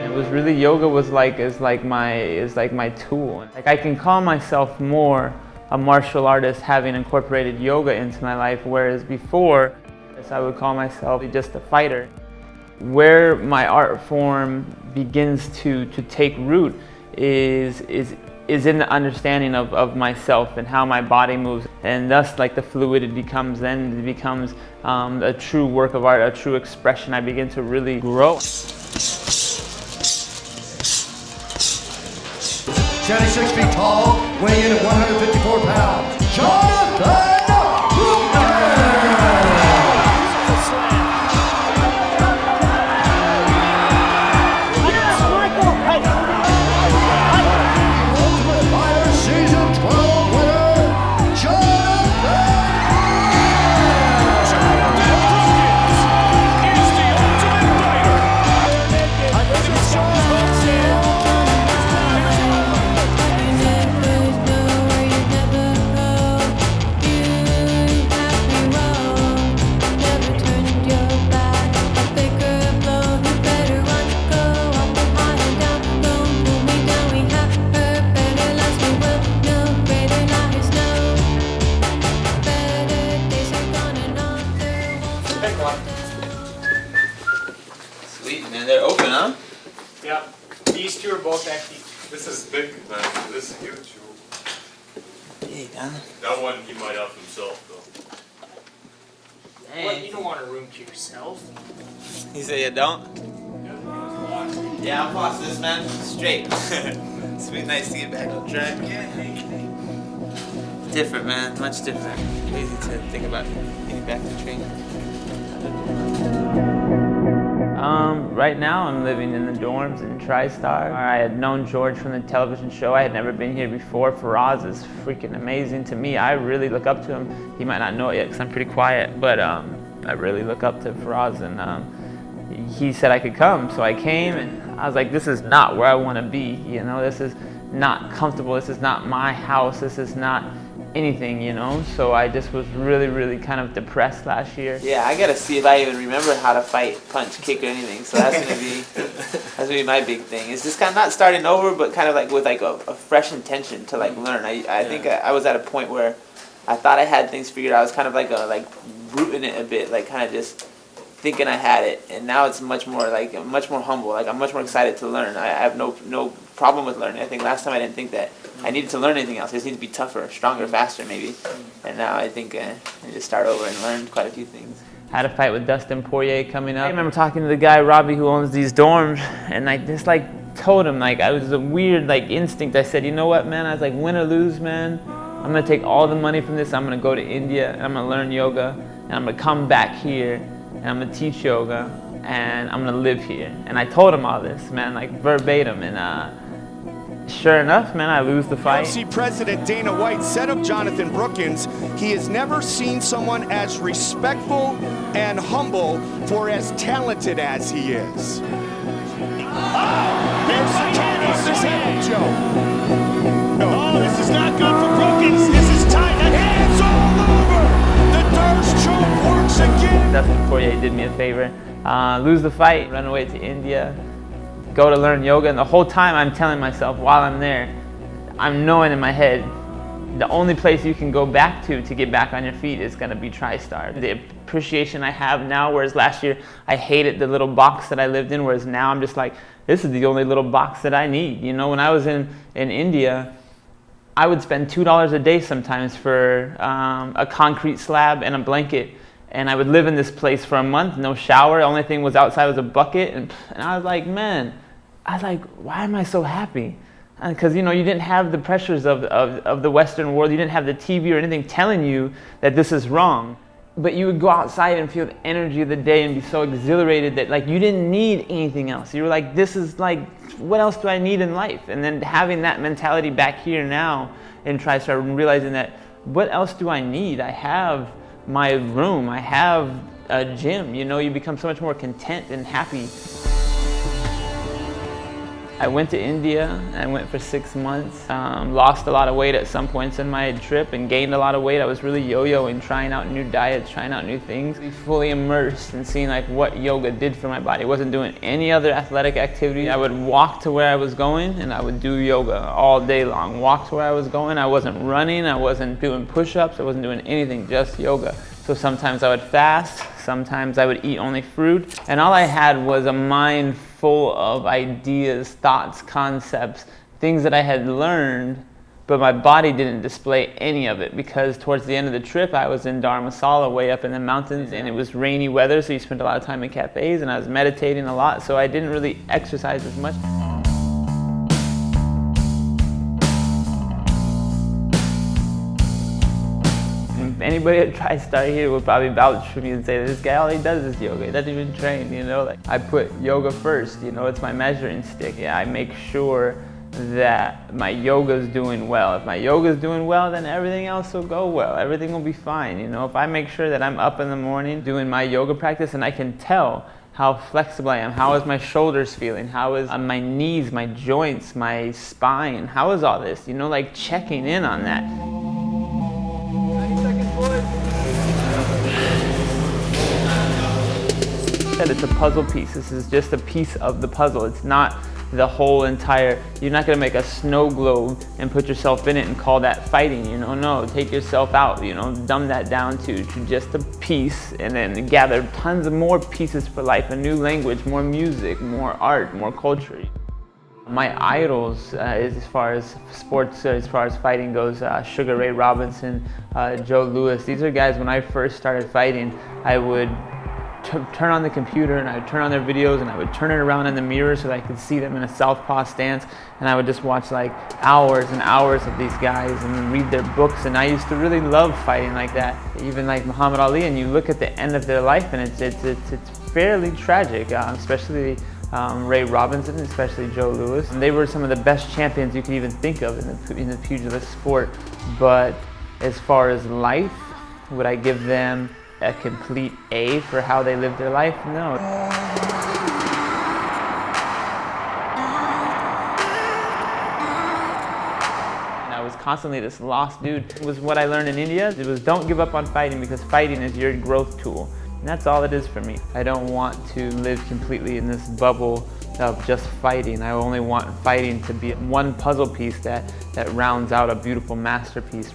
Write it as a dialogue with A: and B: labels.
A: It was really, yoga was is like my tool. Like, I can call myself more a martial artist having incorporated yoga into my life, whereas before I would call myself just a fighter. Where my art form begins to take root is in the understanding of myself and how my body moves, and thus like the fluidity becomes a true work of art, a true expression. I begin to really grow.
B: 76 feet tall, weighing in at 154 pounds, Jonathan
A: Sweet, man. They're open, huh?
C: Yeah. These two are both empty.
D: This is big, man. This is huge.
A: Hey, Dan.
D: That one he might have himself, though.
C: What, you don't want a room to yourself?
A: You say you don't? Yeah, I'll pass this, man. Straight. It's been nice to get back on track. Different, man. Much different. Crazy to think about getting back to training. Right now I'm living in the dorms in TriStar. I had known George from the television show. I had never been here before. Faraz is freaking amazing to me. I really look up to him. He might not know it yet because I'm pretty quiet, but I really look up to Faraz, and he said I could come, so I came, and I was like, this is not where I want to be, you know? This is not comfortable. This is not my house. This is not anything, you know? So I just was really kind of depressed last year. Yeah, I gotta see if I even remember how to fight, punch, kick, or anything. So that's gonna be my big thing. It's just kind of not starting over, but kind of like with like a fresh intention to like learn. I think I was at a point where I thought I had things figured out. I was kind of like rooting it a bit, like kind of just thinking I had it. And now it's much more humble. Like, I'm much more excited to learn. I have no problem with learning. I think last time I didn't think that I needed to learn anything else. I just need to be tougher, stronger, faster maybe. And now I think I need to start over and learn quite a few things. Had a fight with Dustin Poirier coming up. I remember talking to the guy, Robbie, who owns these dorms, and I just like told him, like, I was a weird like instinct. I said, you know what, man? I was like, win or lose, man, I'm gonna take all the money from this. I'm gonna go to India and I'm gonna learn yoga, and I'm gonna come back here and I'm gonna teach yoga, and I'm gonna live here. And I told him all this, man, like verbatim, and sure enough, man, I lose the fight.
E: UFC President Dana White said of Jonathan Brookins, he has never seen someone as respectful and humble for as talented as he is. Oh, here's the cannon, Joe. No, this is not good for Brookins. This is tight. The hands all over. The Durst choke works again.
A: Dustin Poirier did me a favor. Lose the fight, run away to India, go to learn yoga, and the whole time I'm telling myself while I'm there, I'm knowing in my head, the only place you can go back to get back on your feet is gonna be TriStar. The appreciation I have now, whereas last year I hated the little box that I lived in, whereas now I'm just like, this is the only little box that I need. You know, when I was in India, I would spend $2 a day sometimes for a concrete slab and a blanket. And I would live in this place for a month, no shower. The only thing was outside was a bucket. And I was like, man, why am I so happy? Because, you know, you didn't have the pressures of the Western world. You didn't have the TV or anything telling you that this is wrong. But you would go outside and feel the energy of the day and be so exhilarated that, like, you didn't need anything else. You were like, this is like, what else do I need in life? And then having that mentality back here now in TriStar and realizing that, what else do I need? I have my room, I have a gym. You know, you become so much more content and happy. I went to India, and I went for 6 months, lost a lot of weight at some points in my trip and gained a lot of weight. I was really yo-yoing, trying out new diets, trying out new things. Fully immersed in seeing like what yoga did for my body. I wasn't doing any other athletic activity. I would walk to where I was going and I would do yoga all day long. Walk to where I was going, I wasn't running, I wasn't doing push-ups, I wasn't doing anything, just yoga. So sometimes I would fast, sometimes I would eat only fruit, and all I had was a mind full of ideas, thoughts, concepts, things that I had learned, but my body didn't display any of it because towards the end of the trip I was in Dharamsala way up in the mountains and it was rainy weather, so you spent a lot of time in cafes and I was meditating a lot, so I didn't really exercise as much. Anybody that tries to start here will probably vouch for me and say, this guy, all he does is yoga. He doesn't even train, you know? Like, I put yoga first, you know? It's my measuring stick. Yeah, I make sure that my yoga's doing well. If my yoga's doing well, then everything else will go well. Everything will be fine, you know? If I make sure that I'm up in the morning doing my yoga practice and I can tell how flexible I am, how is my shoulders feeling, how is my knees, my joints, my spine, how is all this? You know, like checking in on that. It's a puzzle piece. This is just a piece of the puzzle. It's not the whole entire, you're not gonna make a snow globe and put yourself in it and call that fighting, you know? No, take yourself out, you know, dumb that down to just a piece and then gather tons of more pieces for life, a new language, more music, more art, more culture. My idols, as far as sports, as far as fighting goes, Sugar Ray Robinson, Joe Louis. These are guys, when I first started fighting, I would turn on the computer and I would turn on their videos and I would turn it around in the mirror so that I could see them in a southpaw stance, and I would just watch like hours and hours of these guys and read their books, and I used to really love fighting like that. Even like Muhammad Ali, and you look at the end of their life and it's fairly tragic, especially Ray Robinson, especially Joe Louis. And they were some of the best champions you could even think of in the pugilist sport. But as far as life, would I give them a complete A for how they lived their life? No. I was constantly this lost dude. It was what I learned in India. It was don't give up on fighting, because fighting is your growth tool. And that's all it is for me. I don't want to live completely in this bubble of just fighting. I only want fighting to be one puzzle piece that rounds out a beautiful masterpiece.